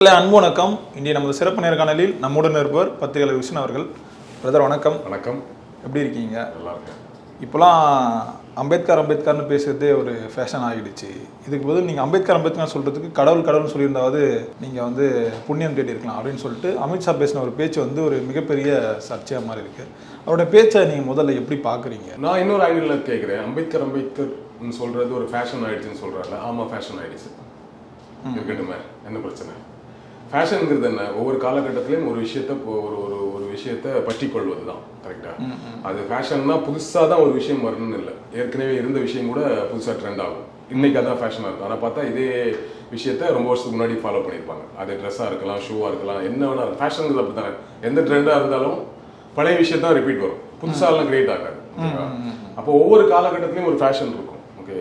அன்பு வணக்கம். இன்றைய நமது சிறப்பு நேர்காணலில் நம்முடன் இருப்பவர் பத்திரிகையாளர் விஷ்ணு அவர்கள். பிரதர் வணக்கம். வணக்கம். எப்படி இருக்கீங்க? நல்லா இருக்கேன். இப்போலாம் அம்பேத்கர்னு பேசுகிறதே ஒரு ஃபேஷன் ஆகிடுச்சு. இதுக்கு பதில் நீங்கள் அம்பேத்கர் சொல்கிறதுக்கு கடவுள்னு சொல்லியிருந்தாவது நீங்கள் புண்ணியம் தேடியிருக்கலாம் அப்படின்னு சொல்லிட்டு அமித்ஷா பேசின ஒரு பேச்சு ஒரு மிகப்பெரிய சர்ச்சையாக மாதிரி இருக்குது. அவரோட பேச்சை நீங்கள் முதல்ல எப்படி பார்க்குறீங்க? நான் இன்னொரு ஆங்கிளில் கேட்குறேன். அம்பேத்கர்னு சொல்கிறது ஒரு ஃபேஷன் ஆகிடுச்சுன்னு சொல்கிறாங்க. ஆமாம், ஃபேஷன் ஆகிடுச்சு. இருக்கட்டுமே, என்ன பிரச்சனை? ஃபேஷனுங்கிறது என்ன? ஒவ்வொரு காலகட்டத்திலையும் ஒரு விஷயத்தை பற்றி கொள்வது தான். கரெக்டாக? அது ஃபேஷன்னா புதுசாக தான் ஒரு விஷயம் வரணும்னு இல்லை. ஏற்கனவே இருந்த விஷயம் கூட புதுசாக ட்ரெண்ட் ஆகும். இன்னைக்கு அதான் ஃபேஷனாக இருக்கும். ஆனால் பார்த்தா இதே விஷயத்த ரொம்ப வருஷத்துக்கு முன்னாடி ஃபாலோ பண்ணியிருப்பாங்க. அது ட்ரெஸ்ஸாக இருக்கலாம், ஷூவாக இருக்கலாம், என்ன வேணா இருக்கும். ஃபேஷனுங்கிறது அப்படி தானே. எந்த ட்ரெண்டாக இருந்தாலும் பழைய விஷயம் தான் ரிப்பீட் வரும். புதுசாலாம் கிரியேட் ஆகாது. அப்போ ஒவ்வொரு காலகட்டத்திலையும் ஒரு ஃபேஷன் இருக்கும். ஓகே,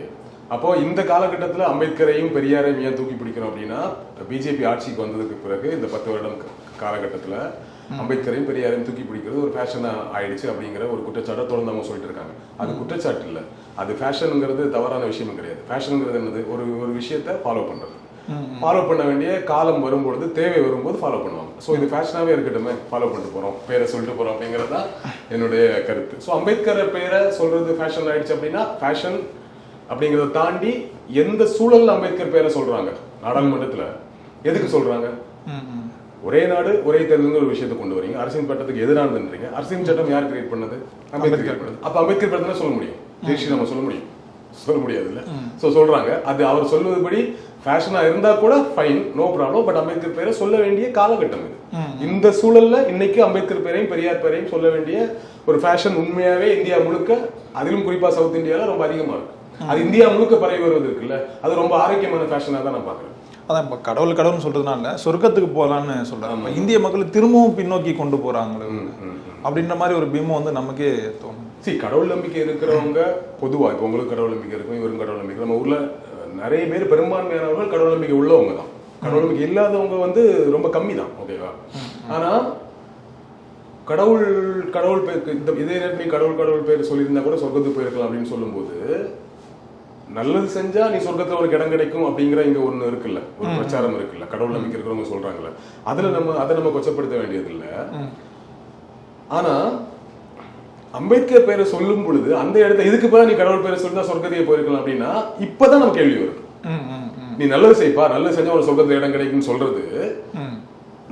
அப்போ இந்த காலகட்டத்தில் அம்பேத்கரையும் பெரியாரையும் ஏன் தூக்கி பிடிக்கிறோம் அப்படின்னா, பிஜேபி ஆட்சிக்கு வந்ததுக்கு பிறகு இந்த 10 வருடம் காலகட்டத்தில் அம்பேத்கரையும் பெரியாரையும் தூக்கி பிடிக்கிறது ஒரு ஃபேஷனாக ஆயிடுச்சு அப்படிங்கிற ஒரு குற்றச்சாட்டை தொடர்ந்து அவங்க சொல்லிட்டு இருக்காங்க. அது குற்றச்சாட்டு இல்லை, அது ஃபேஷனுங்கிறது தவறான விஷயமும் கிடையாது. ஃபேஷனுங்கிறது என்னது? ஒரு விஷயத்தை ஃபாலோ பண்ணுறது. ஃபாலோ பண்ண வேண்டிய காலம் வரும்பொழுது, தேவை வரும்போது ஃபாலோ பண்ணுவாங்க. ஸோ இது ஃபேஷனாகவே இருக்கட்டுமே, ஃபாலோ பண்ணிட்டு போகிறோம், பேரை சொல்லிட்டு போகிறோம் அப்படிங்கிறது தான் என்னுடைய கருத்து. ஸோ அம்பேத்கர் பேரை சொல்கிறது ஃபேஷன் ஆயிடுச்சு அப்படின்னா, ஃபேஷன் அப்படிங்கிறத தாண்டி எந்த சூழல்ல அம்பேத்கர் பேரை சொல்றாங்க? நாடாளுமன்றத்துல எதுக்கு சொல்றாங்க? ஒரே நாடு ஒரே தேர்தல் ஒரு விஷயத்தை கொண்டு வரீங்க. அரசியல் சட்டத்துக்கு எதிரானதுன்றீங்க. அரசியல் சட்டம் யார் கிரியேட் பண்ணது? அம்பேத்கர் பண்ணது. அப்ப அம்பேத்கர் பேர் தானே சொல்ல முடியும். ஜெய்ஸ்ரீ நம்ம சொல்ல முடியும்? சொல்ல முடியாது இல்ல. சோ சொல்றாங்க, அது அவர் சொல்வதுபடி ஃபேஷனா இருந்தா கூட fine, no problem. But Ambedkar பேரை சொல்ல வேண்டிய காலகட்டம் இது. இந்த சூழல்ல இன்னைக்கு அம்பேத்கர் பேரையும் பெரியார் பேரையும் சொல்ல வேண்டிய ஒரு ஃபேஷன் உண்மையாவே இந்தியா முழுக்க, அதிலும் குறிப்பா சவுத் இந்தியால ரொம்ப அதிகமா இருக்கு. அது இந்தியா முழுக்க பரவி வருவது இருக்குல்ல, அது ரொம்ப ஆரோக்கியமான ஃபேஷனாக தான் நான் பார்க்குறேன். அதான் இப்போ கடவுள்னு சொல்றதுனால சொர்க்கத்துக்கு போகலான்னு சொல்றாங்க. இந்திய மக்கள் திரும்பவும் பின்னோக்கி கொண்டு போறாங்களே அப்படின்ற மாதிரி ஒரு பிம்பம் நமக்கே தோணும். கடவுள் நம்பிக்கை இருக்கிறவங்க பொதுவாக, இப்போ உங்களுக்கு கடவுள் நம்பிக்கை இருக்கும், இவரும் கடவுள் நம்பிக்கை. நம்ம ஊர்ல நிறைய பேர், பெரும்பான்மையானவர்கள் கடவுள் நம்பிக்கை உள்ளவங்க தான். கடவுள் நம்பிக்கை இல்லாதவங்க ரொம்ப கம்மி தான். ஓகேவா? ஆனா கடவுள் பேருக்கு இதே நேரத்தில் கடவுள் பேர் சொல்லியிருந்தா கூட சொர்க்கத்துக்கு போயிருக்கலாம் அப்படின்னு சொல்லும்போது, நல்லது செஞ்சா நீ சொர்க்கத்துல ஒரு இடம் கிடைக்கும் அப்படிங்கிற இங்க ஒண்ணு இருக்குல்ல, ஒரு பிரச்சாரம் இருக்குல்ல, கடவுள் நம்பிக்கை இருக்கிறவங்க சொல்றாங்கல்ல. அதை நம்ம கொச்சப்படுத்த வேண்டியது இல்ல. ஆனா அம்பேத்கர் பேரை சொல்லும் பொழுது அந்த இடத்துல இதுக்கு பதிலா நீ கடவுள் பேரை சொல்லினா சொர்க்கத்தையே போயிருக்கலாம் அப்படின்னா, இப்பதான் நம்ம கேள்வி வருது. நீ நல்லது செய்ப்பா, நல்லது செஞ்சா ஒரு சொர்க்கத்துல இடம் கிடைக்கும்னு சொல்றது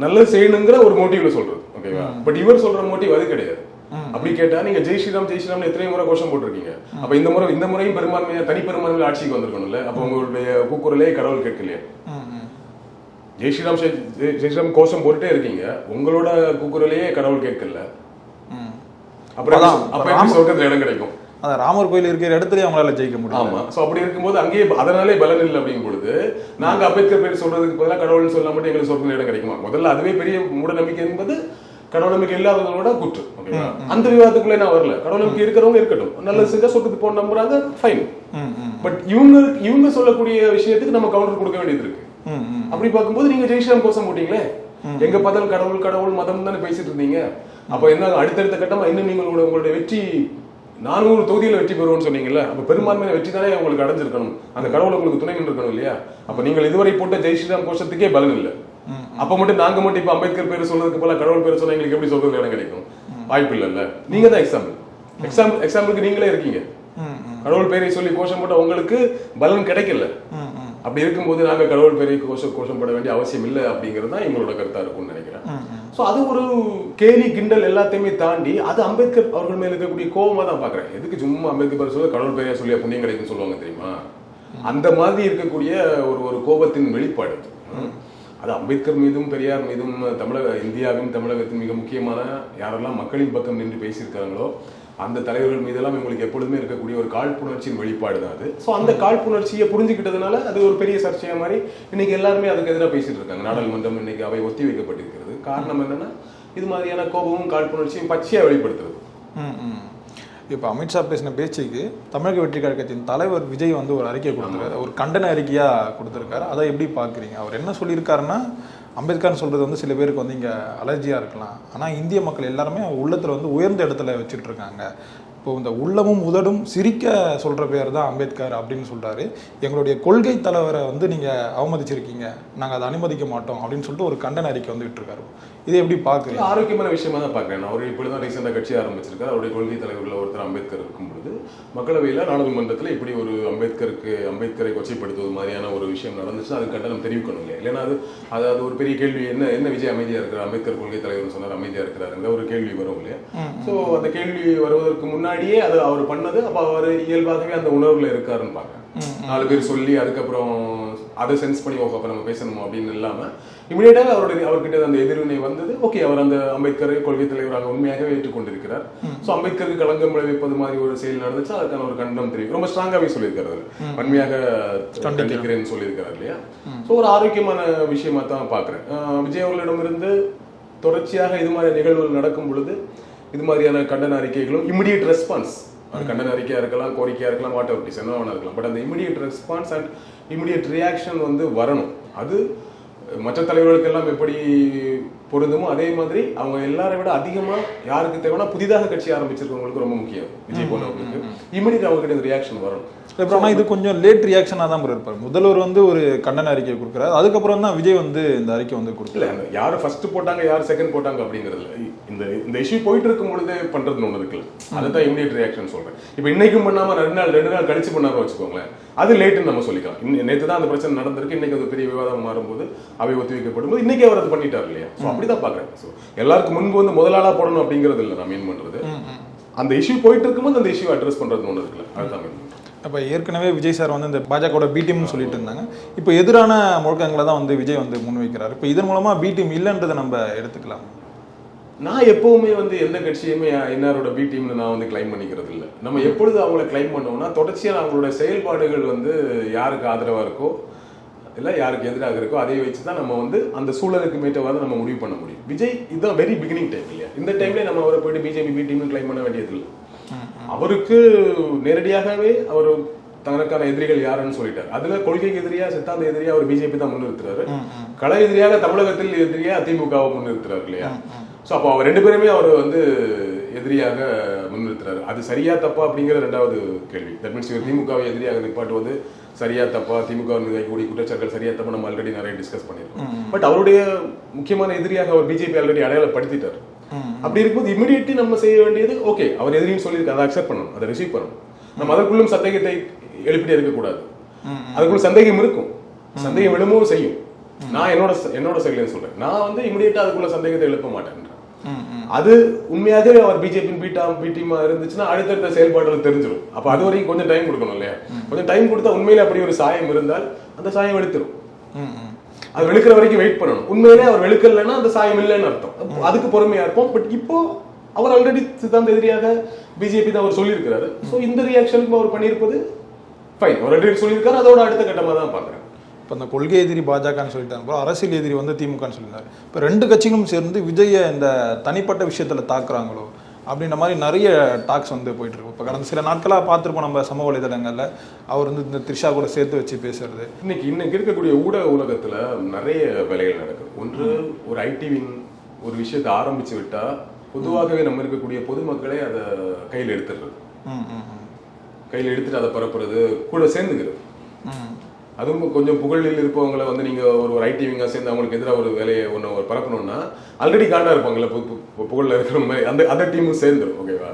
நல்லது செய்யணுங்கிற ஒரு மோட்டிவ்ல சொல்றது. ஓகேவா? பட் இவர் சொல்ற மோட்டிவ் அது கிடையாது. அப்படி கேட்டா நீங்க ஜெய் ஸ்ரீராம் எத்தனை முறை கோஷம் போட்டிருக்கீங்க? அப்ப இந்த முறையும் தனிப்பெரும்பான்மையில ஆட்சிக்கு வந்திருக்கணும்ல. அப்ப உங்களுடைய கூக்குரலே கடவுள் கேட்கலையே. ஜெய் ஸ்ரீராம் கோஷம் போட்டுட்டே இருக்கீங்க, உங்களோட கூக்குரலையே கடவுள் கேட்கல. அப்புறம் சொர்க்கத்துல இடம் கிடைக்கும்? ராமர் கோயில் இருக்கிற இடத்துல அவங்களால ஜெயிக்க முடியும். ஆமா. சோ அப்படி இருக்கும்போது அங்கேயே அதனாலே பலன் இல்லை அப்படிங்கும் பொழுது, நாங்க அம்பேத்கர் பேர் சொல்றதுக்கு பதிலாக கடவுள்னு சொல்ல மட்டும் எங்களுக்கு சொர்க்கத்துல இடம் கிடைக்குமா? முதல்ல அதுவே பெரிய மூட நம்பிக்கை என்பது கடவுள் நம்பிக்கை இல்லாதவங்களோட குற்று. அந்த விவாதத்துக்குள்ளே நான் வரல. கடவுள் நம்பிக்கை இருக்கிறவங்க இருக்கட்டும், நல்லது செஞ்சா சொத்துக்கு போன நம்புறாங்க, ஃபைன். பட் இவங்க சொல்லக்கூடிய விஷயத்துக்கு நம்ம கவுண்டர் கொடுக்க வேண்டியது இருக்கு. அப்படி பார்க்கும்போது நீங்க ஜெய்ஸ்ரீராம் கோஷம் போட்டீங்களே, எங்க பார்த்தாலும் கடவுள் மதம் தானே பேசிட்டு இருந்தீங்க. அப்ப என்ன அடுத்தடுத்த கட்டமா இன்னும் உங்களுடைய வெற்றி 400 தொகுதியில வெற்றி பெறுவோம்னு சொன்னீங்கல்ல, அப்ப பெரும்பான்மையான வெற்றி தானே உங்களுக்கு அடைஞ்சிருக்கணும். அந்த கடவுள் உங்களுக்கு துணை நின்று இல்லையா? அப்ப நீங்கள் இதுவரை போட்ட ஜெய்ஸ்ரீராம் கோஷத்துக்கே பலன் இல்லை. அப்ப மட்டும் நாங்க மட்டும் இப்ப அம்பேத்கர் பேர் சொல்றதுக்கு போல கடவுள் பேர் சொன்னா எங்களுக்கு எப்படி சொல்றது இடம் கிடைக்கும்? வாய்ப்பு இல்லைல்ல. நீங்க தான் எக்ஸாம்பிளுக்கு நீங்களே இருக்கீங்க. கடவுள் பேரை சொல்லி கோஷம் போட்ட உங்களுக்கு பலன் கிடைக்கல. அப்படி இருக்கும்போது நாங்க கடவுள் பேரை கோஷம் போட வேண்டிய அவசியம் இல்லை அப்படிங்கிறது தான் எங்களோட கருத்தா இருக்கும்னு நினைக்கிறேன். சோ அது ஒரு கேலி கிண்டல் எல்லாத்தையுமே தாண்டி அது அம்பேத்கர் அவர்கள் மேல இருக்கக்கூடிய கோபமா தான் பாக்குறேன். எதுக்கு சும்மா அம்பேத்கர் பேர் சொல்ல கடவுள் பேரையா சொல்லி புண்ணியம் கிடைக்குன்னு சொல்லுவாங்க தெரியுமா? அந்த மாதிரி இருக்கக்கூடிய ஒரு கோபத்தின் வெளிப்பாடு. அது அம்பேத்கர் மீதும் பெரியார் மீதும் தமிழகத்தின் மிக முக்கியமான யாரெல்லாம் மக்களின் பக்கம் நின்று பேசியிருக்காங்களோ அந்த தலைவர்கள் மீதெல்லாம் இவங்களுக்கு எப்பொழுதுமே இருக்கக்கூடிய ஒரு காழ்ப்புணர்ச்சியின் வெளிப்பாடு தான் அது. ஸோ அந்த காழ்ப்புணர்ச்சியை புரிஞ்சுக்கிட்டதுனால அது ஒரு பெரிய சர்ச்சையா மாதிரி இன்னைக்கு எல்லாருமே அதுக்கு எதிராக பேசிட்டு இருக்காங்க. நாடாளுமன்றம் இன்னைக்கு அவை ஒத்தி வைக்கப்பட்டிருக்கிறது. காரணம் என்னன்னா, இது மாதிரியான கோபமும் காழ்ப்புணர்ச்சியும் பச்சையா வெளிப்படுத்துறது. இப்போ அமித்ஷா பேசின பேச்சுக்கு தமிழக வெற்றி கழகத்தின் தலைவர் விஜய் ஒரு அறிக்கை கொடுத்துருக்காரு, ஒரு கண்டன அறிக்கையா கொடுத்துருக்காரு. அதை எப்படி பாக்குறீங்க? அவர் என்ன சொல்லியிருக்காருன்னா, அம்பேத்கர்னு சொல்றது சில பேருக்கு இங்க அலர்ஜியா இருக்கலாம், ஆனா இந்திய மக்கள் எல்லாருமே உள்ளத்துல உயர்ந்த இடத்துல வச்சுட்டு இருக்காங்க. இப்போ இந்த உள்ளமும் உதடும் சிரிக்க சொல்கிற பேர் தான் அம்பேத்கர் அப்படின்னு சொல்கிறாரு. எங்களுடைய கொள்கை தலைவரை வந்து நீங்கள் அவமதிச்சிருக்கீங்க, நாங்கள் அதை அனுமதிக்க மாட்டோம் அப்படின்னு சொல்லிட்டு ஒரு கண்டன அறிக்கை வந்து விட்டுருக்காரு. இதை எப்படி பார்க்குறீங்க? ஆரோக்கியமான விஷயமா தான் பார்க்குறேன். அவர் இப்படி தான் ரீசெண்டாக கட்சி ஆரம்பிச்சிருக்காரு. அவருடைய கொள்கை தலைவர்கள் ஒருத்தர் அம்பேத்கர் இருக்கும்பொழுது மக்களவையில் நாடாளுமன்றத்தில் இப்படி ஒரு அம்பேத்கரை கொச்சைப்படுத்துவது மாதிரியான ஒரு விஷயம் நடந்துச்சுன்னா அது கண்டனம் தெரிவிக்கணும் இல்லையா? இல்லைன்னா அதாவது ஒரு பெரிய கேள்வி, என்ன விஜய் அமைதியாக இருக்கிறார், அம்பேத்கர் கொள்கை தலைவர் சொன்னார் அமைதியாக இருக்கிறாருங்கிற ஒரு கேள்வி வரும் இல்லையா? ஸோ அந்த கேள்வி வருவதற்கு முன்னாடியே அது அவர் பண்ணது, அப்போ அவர் இயல்பாகவே அந்த உணர்வுல இருக்காருன்னு பார்க்குறேன். 4 பேர் சொல்லி அதுக்கப்புறம் அதை சென்ஸ் பண்ணி ஓகே அப்போ நம்ம பேசணுமா அப்படின்னு இல்லாமல் இமீடியட்டாக அவர்கிட்ட அந்த எதிர்வினை வந்தது. ஓகே, அவர் அந்த அம்பேத்கரை கொள்கை தலைவராக உண்மையாகவே ஏற்றுக்கொண்டிருக்கிறார். ஸோ அம்பேத்கருக்கு களங்கம் விளைவிப்பது மாதிரி ஒரு செயல் நடந்துச்சு, அதுக்கான ஒரு கண்டனம் தெரியும். ரொம்ப ஸ்ட்ராங்காகவே சொல்லியிருக்காரு, வன்மையாக கண்டிக்கிறேன்னு சொல்லியிருக்காரு இல்லையா? ஸோ ஒரு ஆரோக்கியமான விஷயமா தான் பார்க்குறேன். விஜய் அவர்களிடமிருந்து தொடர்ச்சியாக இது மாதிரி நிகழ்வுகள் நடக்கும் பொழுது இது மாதிரியான கண்டன அறிக்கைகளும் இமிடியேட் ரெஸ்பான்ஸ், அது கண்டன அறிக்கையா இருக்கலாம், கோரிக்கையா இருக்கலாம், வாட் எவர் இஸ், என்ன வேணா இருக்கலாம், பட் அந்த immediate response and immediate reaction வந்து வரணும். அது மற்ற தலைவர்களுக்கு எல்லாம் எப்படி பொருந்துமோ அதே மாதிரி அவங்க எல்லாரை விட அதிகமா யாருக்கு தேவைன்னா புதிதாக கட்சி ஆரம்பிச்சிருக்கவங்களுக்கு ரொம்ப முக்கியம். விஜய் போனவங்களுக்கு இமிடியேட் அவங்க கிட்ட ரியாக்ஷன் வரணும். ஆனால் இது கொஞ்சம் லேட் ரியாக்ஷனாக தான் இருப்பார். முதல்வர் வந்து ஒரு கண்டன அறிக்கை கொடுக்குறாரு, அதுக்கப்புறம் தான் விஜய் வந்து இந்த அறிக்கை வந்து கொடுக்கல. யார் ஃபர்ஸ்ட் போட்டாங்க யார் செகண்ட் போட்டாங்க அப்படிங்கிறதுல இந்த இஷ்யூ போயிட்டு இருக்கும் பொழுது பண்றதுன்னு ஒன்று இருக்குல்ல, அதுதான் இமிடியேட் ரியாக்ஷன் சொல்றேன். இப்போ இன்னைக்கும் பண்ணாம 2 நாள் கழிச்சு பண்ணாம வச்சுக்கோங்களேன், அது லேட்டுன்னு நம்ம சொல்லிக்கலாம். நேற்று தான் அந்த பிரச்சனை நடந்திருக்கு, இன்னைக்கு அது பெரிய விவாதம் மாறும்போது அவை ஒத்திவைக்கப்படும் போது இன்னைக்கு அவர் அது பண்ணிட்டார் இல்லையா? ஸோ அப்படிதான் பாக்குறேன். ஸோ எல்லாருக்கும் முன்பு வந்து முதலாளா போடணும் அப்படிங்கிறது இல்லை நான் மீன் பண்றது. அந்த இஷ்யூ போயிட்டு இருக்கும்போது அந்த இஷ்யூ அட்ரஸ் பண்றது ஒன்று இருக்குல்ல, அதுதான் மீன். அப்போ ஏற்கனவே விஜய் சார் வந்து இந்த பாஜகவோட பி டீம்னு சொல்லிட்டு இருந்தாங்க, இப்போ எதிரான முழக்கங்களை தான் வந்து விஜய் வந்து முன்வைக்கிறார். இப்போ இதன் மூலமா பி டீம் இல்லைன்றதை நம்ம எடுத்துக்கலாம். நான் எப்பவுமே வந்து எந்த கட்சியுமே என்ஆரோட பி டீம்னு நான் வந்து கிளைம் பண்ணிக்கிறது இல்லை. நம்ம எப்பொழுது அவங்கள கிளைம் பண்ணோம்னா தொடர்ச்சியாக அவங்களோட செயல்பாடுகள் வந்து யாருக்கு ஆதரவா இருக்கோ இல்லை யாருக்கு எதிராக இருக்கோ அதை வச்சு தான் நம்ம வந்து அந்த சூழலுக்கு மேட்டவாறு நம்ம முடிவு பண்ண முடியும். விஜய் இதுதான் வெரி பிகினிங் டைம் இல்லையா? இந்த டைம்ல நம்ம அவரை போயிட்டு பிஜேபி பி டீம்னு கிளைம் பண்ண வேண்டியது இல்லை. அவருக்கு நேரடியாகவே அவர் தனக்கான எதிரிகள் யாருன்னு சொல்லிட்டார். அதுல கொள்கைக்கு எதிரியா சித்தாந்த எதிரியா அவர் பிஜேபி தான் முன்னிறுத்துறாரு, கள எதிரியாக தமிழகத்தில் எதிரியா அதிமுகவை முன்னிறுத்துறாரு இல்லையா? ஸோ அப்போ அவர் 2 பேருமே அவர் வந்து எதிரியாக முன்னிறுத்துறாரு. அது சரியா தப்பா அப்படிங்கிற 2வது கேள்வி. தட் மீன்ஸ் திமுகவை எதிரியாக நிப்பாட்டுவது சரியா தப்பா, திமுக கூடிய குற்றச்சாட்டுகள் சரியா தப்பா நம்ம ஆல்ரெடி நிறைய டிஸ்கஸ் பண்ணியிருக்கோம். பட் அவருடைய முக்கியமான எதிரியாக அவர் பிஜேபி ஆல்ரெடி அடையாளப்படுத்திட்டார். அப்படி இருக்கும்போது இமிடியேட்லி நம்ம செய்ய வேண்டியது ஓகே அவர் எதிரின்னு சொல்லியிருக்கு, அதை அக்செப்ட் பண்ணணும், அதை ரிசீவ் பண்ணணும். நம்ம அதற்குள்ளும் சந்தேகத்தை எழுப்பிட்டே இருக்கக்கூடாது. அதுக்குள்ள சந்தேகம் இருக்கும், சந்தேகம் எழும்பவும் செய்யும். நான் என்னோட சைட்ல சொல்றேன், நான் வந்து இமிடியேட்டா அதுக்குள்ள சந்தேகத்தை எழுப்ப மாட்டேன். அது உண்மையாகவே அவர் பிஜேபி பி டீமா இருந்துச்சுன்னா அடுத்தடுத்த செயல்பாடுகள் தெரிஞ்சிடும். அப்ப அது வரைக்கும் கொஞ்சம் டைம் கொடுக்கணும் இல்லையா? கொஞ்சம் டைம் கொடுத்தா உண்மையில அப்படி ஒரு சாயம் இருந்தால் அந்த சாயம் வெளுத்துரும். அது வெளுக்கிற வரைக்கும் வெயிட் பண்ணணும். உண்மையிலே அவர் வெளுக்கலைன்னா அந்த சாயம் இல்லைன்னு அர்த்தம். அதுக்கு பொறுமையா இருப்போம். பட் இப்போ அவர் ஆல்ரெடி சித்தாந்த எதிரியாக பிஜேபி தான் அவர் சொல்லியிருக்கிறாரு. ஸோ இந்த ரியாக்ஷனுக்கு அவர் பண்ணியிருப்பது ஃபைன். அவர் ஆல்ரெடி சொல்லியிருக்காரு, அதோட அடுத்த கட்டமாக தான் பார்க்குறேன். இப்போ அந்த கொள்கை எதிரி பாஜகன்னு சொல்லிட்டாங்க, அரசியல் எதிரி வந்து திமுகன்னு சொல்லியிருந்தாரு. இப்போ 2 கட்சிகளும் சேர்ந்து விஜயை இந்த தனிப்பட்ட விஷயத்தில் தாக்குறாங்களோ அப்படின்ற மாதிரி நிறைய டாக்ஸ் வந்து போயிட்டு இருக்கு. இப்போ கடந்த சில நாட்களாக பார்த்துருப்போம் நம்ம சமூக வலைதளங்களில் அவர் வந்து இந்த த்ரிஷா கூட சேர்த்து வச்சு பேசுறது. இன்னைக்கு இருக்கக்கூடிய ஊடக உலகத்தில் நிறைய வேலைகள் நடக்குது. ஒன்று, ஒரு ஐடிவின் ஒரு விஷயத்தை ஆரம்பிச்சு விட்டா பொதுவாகவே நம்ம இருக்கக்கூடிய பொதுமக்களே அதை கையில் எடுத்துடுறது, கையில் எடுத்துட்டு அதை பரப்புறது, கூட சேர்ந்துக்கிறது. அதுவும் கொஞ்சம் புகழில் இருப்பவங்களை வந்து நீங்க ஒரு ஐடிவிங்க சேர்ந்து அவங்களுக்கு எதிராக ஒரு வேலையை ஒன்று பரப்பணும்னா ஆல்ரெடி காண்டா இருப்பாங்கல்ல புகழில் இருக்கிற மாதிரி அந்த டீமும் சேர்ந்துடும். ஓகேவா?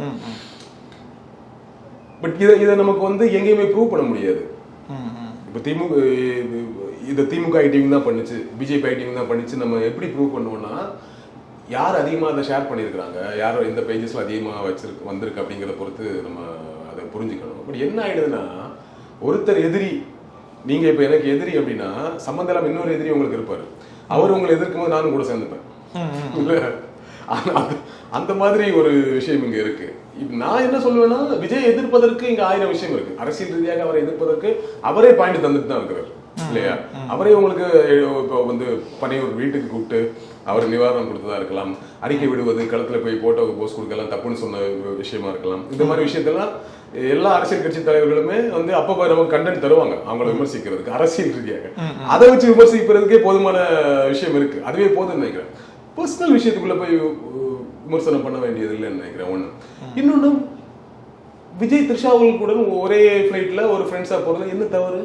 பட் இதை நமக்கு வந்து எங்கேயுமே ப்ரூவ் பண்ண முடியாது. இப்போ திமுக ஐடிவிங் தான் பண்ணுச்சு, பிஜேபி ஐடிவிங் தான் பண்ணுச்சு, நம்ம எப்படி ப்ரூவ் பண்ணுவோம்னா யார் அதிகமாக அதை ஷேர் பண்ணியிருக்கிறாங்க, யாரோ எந்த பேஜஸ்ல அதிகமாக வந்திருக்கு அப்படிங்கிறத பொறுத்து நம்ம அதை புரிஞ்சுக்கணும். பட் என்ன ஆயிடுதுன்னா ஒருத்தர் எதிரி, நீங்க இப்ப எனக்கு எதிரி அப்படின்னா சம்பந்தம் இன்னொரு எதிரி உங்களுக்கு இருப்பாரு, அவர் உங்களை எதிர்க்கும் போது நானும் கூட சேர்ந்துப்பேன். அந்த மாதிரி ஒரு விஷயம் இங்க இருக்கு. நான் என்ன சொல்லுவேன்னா விஜய் எதிர்ப்பதற்கு இங்க 1000 விஷயம் இருக்கு. அரசியல் ரீதியாக அவரை எதிர்ப்பதற்கு அவரே பாயிண்ட் தந்துட்டு தான் இருக்கிறார் இல்லையா? அவரே உங்களுக்கு இப்போ வந்து பனையூர் வீட்டுக்கு கூப்பிட்டு அவர் நிவாரணம் கொடுத்ததா இருக்கலாம், அறிக்கை விடுவது, களத்துல போய் போட்டோ போஸ்ட் கொடுக்கலாம் தப்புன்னு சொன்ன விஷயமா இருக்கலாம். இந்த மாதிரி விஷயத்தெல்லாம் எல்லா அரசியல் கட்சி தலைவர்களுமே வந்து அப்பப்போ நமக்கு கண்டென்ட் தருவாங்க அவங்களை விமர்சிக்கிறதுக்கு அரசியல் ரீதியாக. அதை வச்சு விமர்சிக்கிறதுக்கே போதுமான விஷயம் இருக்கு, அதுவே போதும்னு நினைக்கிறேன். பர்சனல் விஷயத்துக்குள்ள போய் விமர்சனம் பண்ண வேண்டியது இல்லைன்னு நினைக்கிறேன். ஒண்ணு. இன்னொன்னு, விஜய் த்ரிஷா அவர்களுடன் ஒரே ஃப்ளைட்ல ஒரு ஃப்ரெண்ட்ஸா போறது என்ன தவறு?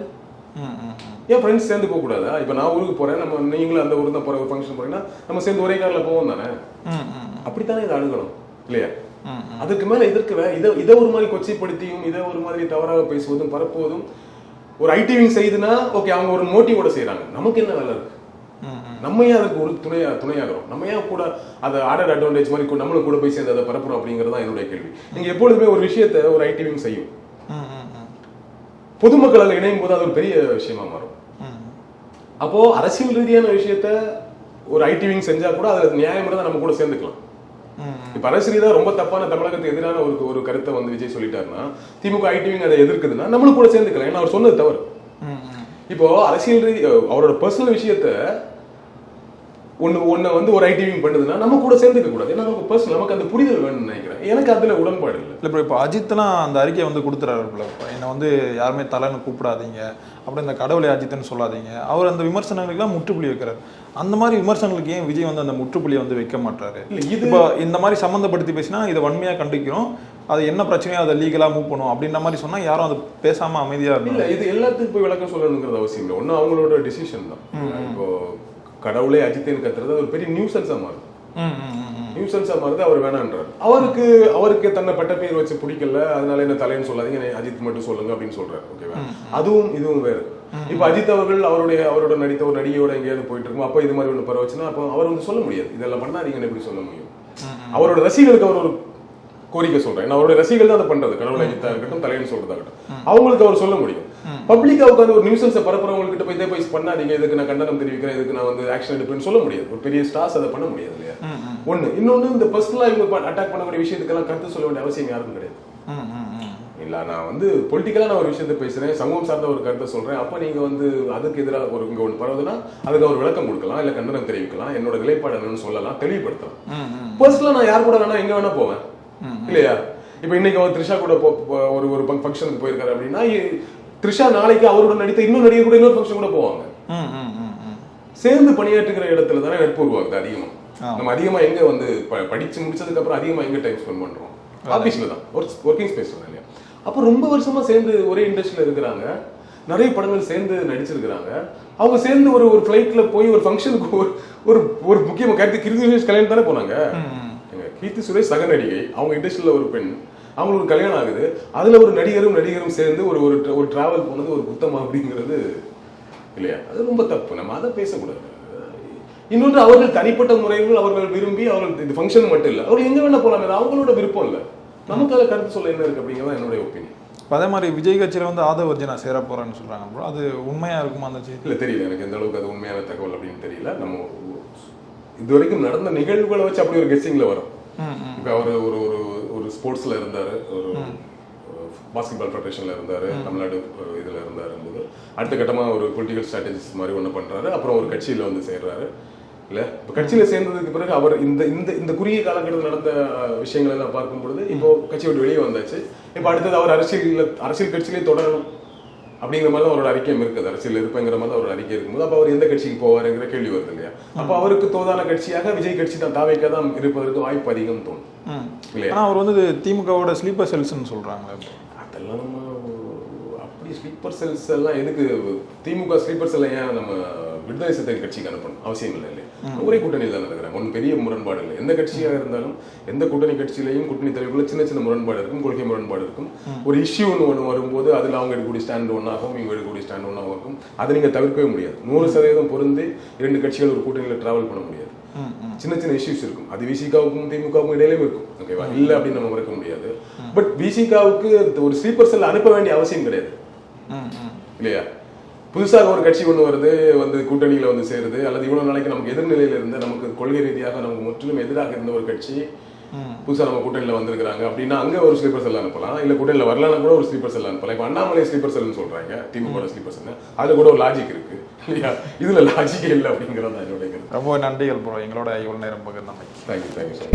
ஏன் ஃப்ரெண்ட்ஸ் சேர்ந்து போக கூடாதா? இப்ப நான் ஊருக்கு போறேன், நம்ம நீங்களும் அந்த ஊருக்கு தான் போற ஒரு ஃபங்க்ஷன் போறீங்கன்னா நம்ம சேர்ந்து ஒரே கார்ல போவோம் தானே? அப்படித்தானே இதை அணுகணும் இல்லையா? அதுக்கு மேல இதை ஒரு மாதிரி கொச்சைப்படுத்தியும் இதை ஒரு மாதிரி தவறாக பேசுவதும் பரப்புவதும் ஒரு ஐடிவிங் செய்துன்னா ஓகே, அவங்க ஒரு மோட்டிவோட செய்யறாங்க. நமக்கு என்ன வேலை இருக்கு? நம்ம ஏன் அதுக்கு ஒரு துணையாகிறோம்? நம்ம ஏன் கூட அதை ஆடட் அட்வான்டேஜ் மாதிரி நம்மளும் கூட போய் சேர்ந்து அதை பரப்புறோம் அப்படிங்கறதான் என்னுடைய கேள்வி. நீங்க எப்பொழுதுமே ஒரு விஷயத்த ஒரு ஐடிவிங் செய்யும் பொதுமக்கள் அதில் இணையும் போது அது ஒரு பெரிய விஷயமா மாறும். அப்போ அரசியல் ரீதியான விஷயத்த ஒரு ஐடிவிங் செஞ்சா கூட அதுல நியாயம் இருந்தா நம்ம கூட சேர்ந்துக்கலாம். இப்ப அரசியல் தான் ரொம்ப தப்பான தமிழகத்துக்கு எதிரான ஒரு கருத்தை வந்து விஜய் சொல்லிட்டாருன்னா திமுக ஐடிவிங் அதை எதிர்க்குதுன்னா நம்மளும் கூட சேர்ந்துக்கலாம். ஏன்னா அவர் சொன்னது தவறு. இப்போ அரசியல் ரீதி அவரோட பர்சனல் விஷயத்த ஒண்ணு வந்து ஒரு ஐடிவிங் பண்ணுதுன்னா நம்ம கூட சேர்ந்துக்க கூடாது. ஏன்னா நமக்கு பர்சனல் நமக்கு அந்த புரிதல் வேணும்னு நினைக்கிறேன். எனக்கு அதுல உடன்பாடு இல்லை. இப்போ அஜித்லாம் அந்த அறிக்கையை வந்து கொடுத்துறாரு, என்னை வந்து யாருமே தலைன்னு கூப்பிடாதீங்க, அப்படி இந்த கடவுளை அஜித்னு சொல்லாதீங்க. அவர் அந்த விமர்சனங்களுக்குலாம் முற்றுப்புள்ளி வைக்கிறார். அந்த மாதிரி விமர்சனங்களுக்கு ஏன் விஜய் வந்து அந்த முற்றுப்புள்ளியை வந்து வைக்க மாட்டாரு? இப்போ இந்த மாதிரி சம்மந்தப்படுத்தி பேசினா இதை வன்மையா கண்டிக்கிறோம், அது என்ன பிரச்சனையோ அதை லீகலா மூவ் பண்ணும் அப்படின்ற மாதிரி சொன்னா யாரும் அதை பேசாம அமைதியா இல்ல. இது எல்லாத்துக்கும் போய் விளக்கம் சொல்லணுங்கிறது அவசியம் இல்லை. ஒன்னும் அவங்களோட டிசிஷன் தான். இப்போ கடவுளே அஜித்தேன்னு கத்துறது ஒரு பெரிய நியூசன்ஸா மாறுது. நியூசன்ஸா மாறுது. அவர் வேணான்றார். அவருக்கு தன்னை பட்ட பேர் வச்சு பிடிக்கல, அதனால என்ன தலைன்னு சொல்லாதீங்க, அஜித் மட்டும் சொல்லுங்க அப்படின்னு சொல்றாரு. ஓகேவா? அதுவும் இதுவும் வேறு. இப்ப அஜித் அவர்கள் அவரோட நடித்த ஒரு நடிகையோட எங்கேயாவது போயிட்டு இருக்கும், அப்ப இது மாதிரி ஒண்ணு பரவச்சுன்னா அப்ப அவர் வந்து சொல்ல முடியாது, இதெல்லாம் பண்ணாதீங்கன்னு எப்படி சொல்ல முடியும்? அவரோட ரசிகர்களுக்கு அவர் ஒரு கோரிக்கை சொல்றேன். அவருடைய ரசிகர்கள் தான் அதை பண்றது. கடவுளை அஜித்தா இருக்கட்டும், தலைன்னு சொல்றதாகட்டும், அவங்களுக்கு அவர் சொல்ல முடியும். பப்ளிக்கா உட்காந்து ஒரு நியூசன்ஸை பரப்புறவங்க கிட்ட போய் இதை போய் பண்ணாதீங்க, இதுக்கு நான் கண்டனம் தெரிவிக்கிறேன், இதுக்கு நான் வந்து ஆக்ஷன் எடுப்பேன்னு சொல்ல முடியாது. ஒரு பெரிய ஸ்டார்ஸ் அதை பண்ண முடியாது இல்லையா? ஒண்ணு. இன்னொன்னு, இந்த பர்சனலா இவங்க அட்டாக் பண்ணக்கூடிய விஷயத்துக்கெல்லாம் கருத்து சொல்ல வேண்டிய அவசியம் யாருக்கும் கிடையாது. இல்ல, நான் வந்து பொலிட்டிக்கலா நான் ஒரு விஷயத்த பேசுறேன், சமூகம் சார்ந்த ஒரு கருத்தை சொல்றேன், அப்ப நீங்க வந்து அதுக்கு எதிராக ஒரு இங்க ஒண்ணு பரவுதுன்னா அதுக்கு ஒரு விளக்கம் கொடுக்கலாம், இல்ல கண்டனம் தெரிவிக்கலாம், என்னோட நிலைப்பாடு என்னன்னு சொல்லலாம், தெளிவுபடுத்தலாம். பர்சனலா நான் யார் கூட வேணா எங்க வேணா போவேன் இல்லையா? இப்ப இன்னைக்கு அவர் த்ரிஷா கூட ஒரு ஃபங்க்ஷனுக்கு போயிருக்காரு அப்படின்னா த்ரிஷா நாளைக்கு அவரோட நடித்த இன்னொரு நடிகர் கூட இன்னொரு ஃபங்க்ஷன் கூட போவாங்க. சேர்ந்து பணியாற்றுகிற இடத்துல தானே நட்பு உருவாகுது அதிகமா. நம்ம அதிகமா எங்க வந்து படிச்சு முடிச்சதுக்கு அப்புறம் அதிகமா எங்க டைம் ஸ்பெண்ட் பண்றோம்? ஆபீஸ்ல தான், ஒர்க்கிங் ஸ்பேஸ் இல்லையா? அப்ப ரொம்ப வருஷமா சேர்ந்து ஒரே இண்டஸ்ட்ரியில இருக்கிறாங்க, நிறைய படங்கள் சேர்ந்து நடிச்சிருக்கிறாங்க. அவங்க சேர்ந்து ஒரு ஃபிளைட்ல போய் ஒரு ஃபங்க்ஷனுக்கு ஒரு முக்கியமான கருத்து கீர்த்தி சுரேஷ் கல்யாணம் தானே போனாங்க. கீர்த்தி சுரேஷ் சக நடிகை, அவங்க இண்டஸ்ட்ரியில ஒரு பெண், அவங்களுக்கு ஒரு கல்யாணம் ஆகுது, அதுல ஒரு நடிகரும் சேர்ந்து ஒரு டிராவல் போனது ஒரு குத்தமா அப்படிங்கிறது இல்லையா? அது ரொம்ப தப்பு. நம்ம அதை பேசக்கூடாது. இன்னொன்று, அவர்கள் தனிப்பட்ட முறைகள் அவர்கள் விரும்பி அவர்கள் இந்த ஃபங்க்ஷன் மட்டும் இல்லை, அவர்கள் எங்க வேணா போலாம், அவங்களோட விருப்பம் இல்லை, நமக்கு அதை கருத்து சொல்ல என்ன இருக்கு அப்படிங்கிறத என்னுடைய ஒப்பீனியன். அதே மாதிரி விஜய் கட்சியில வந்து ஆதவ அர்ஜுனா சேர போறான்னு சொல்றாங்க. அது உண்மையா இருக்குமா அந்த செய்தி? இல்ல, தெரியல எனக்கு எந்த அளவுக்கு அது உண்மையான தகவல் அப்படின்னு தெரியல. நம்ம இதுவரைக்கும் நடந்த நிகழ்வுகளை வச்சு அப்படி ஒரு கெஸ்ஸிங்ல வரும். இப்ப அவர் ஒரு ஸ்போர்ட்ஸ்ல இருந்தாரு, ஒரு பாஸ்கெட்பால் ஃபெடரேஷன்ல இருந்தாரு, தமிழ்நாடு இதுல இருந்தாரு. அடுத்த கட்டமா ஒரு பொலிட்டிக்கல் ஸ்ட்ராட்டஜிஸ்ட் மாதிரி ஒண்ணு பண்றாரு, அப்புறம் ஒரு கட்சியில வந்து சேர்றாரு இல்ல. இப்ப கட்சியில சேர்ந்ததுக்கு பிறகு அவர் இந்த குறுகிய காலகட்டத்தில் நடந்த விஷயங்கள் எல்லாம் பார்க்கும் பொழுது இப்போ கட்சி விட்டு வெளியே வந்தாச்சு. இப்ப அடுத்தது அவர் அரசியல் கட்சியிலே தொடரணும் அப்படிங்கிற மாதிரி அவரோட அறிக்கையும் இருக்குது. அரசியல் இருப்பேங்கிற மாதிரி அவரோட அறிக்கை இருக்கும்போது அப்ப அவர் எந்த கட்சிக்கு போவாருங்கிற கேள்வி வருது இல்லையா? அப்ப அவருக்கு தோதான கட்சியாக விஜய் கட்சி தான், தாவேக்கா தான் இருப்பதற்கு வாய்ப்பு அதிகம் தோணும் இல்லையா? அவர் வந்து திமுகவோட ஸ்லீப்பர் செல்ஸ்ன்னு சொல்றாங்க. அதெல்லாம் நம்ம அப்படி ஸ்லீப்பர் செல்ஸ் எல்லாம் எதுக்கு? திமுக ஸ்லீப்பர் செல் ஏன் நம்ம விடுதலை சிறுத்தைகள் கட்சிக்கு அனுப்பணும் அவசியம் இல்லை இல்லையா? ஒரே கூட்டணியில் தான் இருக்கிறாங்க, ஒன்றும் பெரிய முரண்பாடு இல்லை. எந்த கட்சியாக இருந்தாலும் எந்த கூட்டணி கட்சியிலையும் கூட்டணி தலைவர்கள சின்ன முரண்பாடு இருக்கும், கொள்கை முரண்பாடு இருக்கும். ஒரு இஷ்யூன்னு ஒன்று வரும்போது அதில் அவங்க எடுக்கக்கூடிய ஸ்டாண்ட் ஒன்றாகும், இவங்க எடுக்கக்கூடிய ஸ்டாண்ட் ஒன்றாகவும் இருக்கும். அதை நீங்கள் தவிர்க்கவே முடியாது. 100% பொருந்து 2 கட்சிகள் ஒரு கூட்டணியில் டிராவல் பண்ண முடியாது. சின்ன இஷ்யூஸ் இருக்கும், அது விசிகாவுக்கும் திமுகவுக்கும் இடையிலும் இருக்கும். ஓகேவா? இல்லை அப்படின்னு நம்ம மறக்க முடியாது. பட் விசிகாவுக்கு ஒரு ஸ்லீப்பர் செல் அனுப்ப வேண்டிய அவசியம் கிடையாது இல்லையா? புதுசாக ஒரு கட்சி ஒன்று வருது, வந்து கூட்டணியில வந்து சேருது, அல்லது இவ்வளவு நாளைக்கு நமக்கு எதிர்நிலையில இருந்து நமக்கு கொள்கை ரீதியாக நமக்கு முற்றிலும் எதிராக இருந்த ஒரு கட்சி புதுசா நம்ம கூட்டணியில வந்திருக்காங்க அப்படின்னா அங்க ஒரு ஸ்லீப்பர் செல் அனுப்பலாம், இல்ல கூட்டணியில வரலாம்னா கூட ஒரு ஸ்லீப்பர் செல் அனுப்பலாம். இப்ப அண்ணாமலை ஸ்லீப்பர் செல்னு சொல்றாங்க, திமுக ஸ்லீப்பர் செல், அதுல கூட ஒரு லாஜிக் இருக்கு இல்லையா? இதுல லாஜிக் இல்லை அப்படிங்கிறத என்னுடைய கருத்து. ரொம்ப நன்றிகள் ப்ரோ, எங்களோட இவ்வளவு நேரம் பகிர்ந்தமைக்கு. தேங்க்யூ.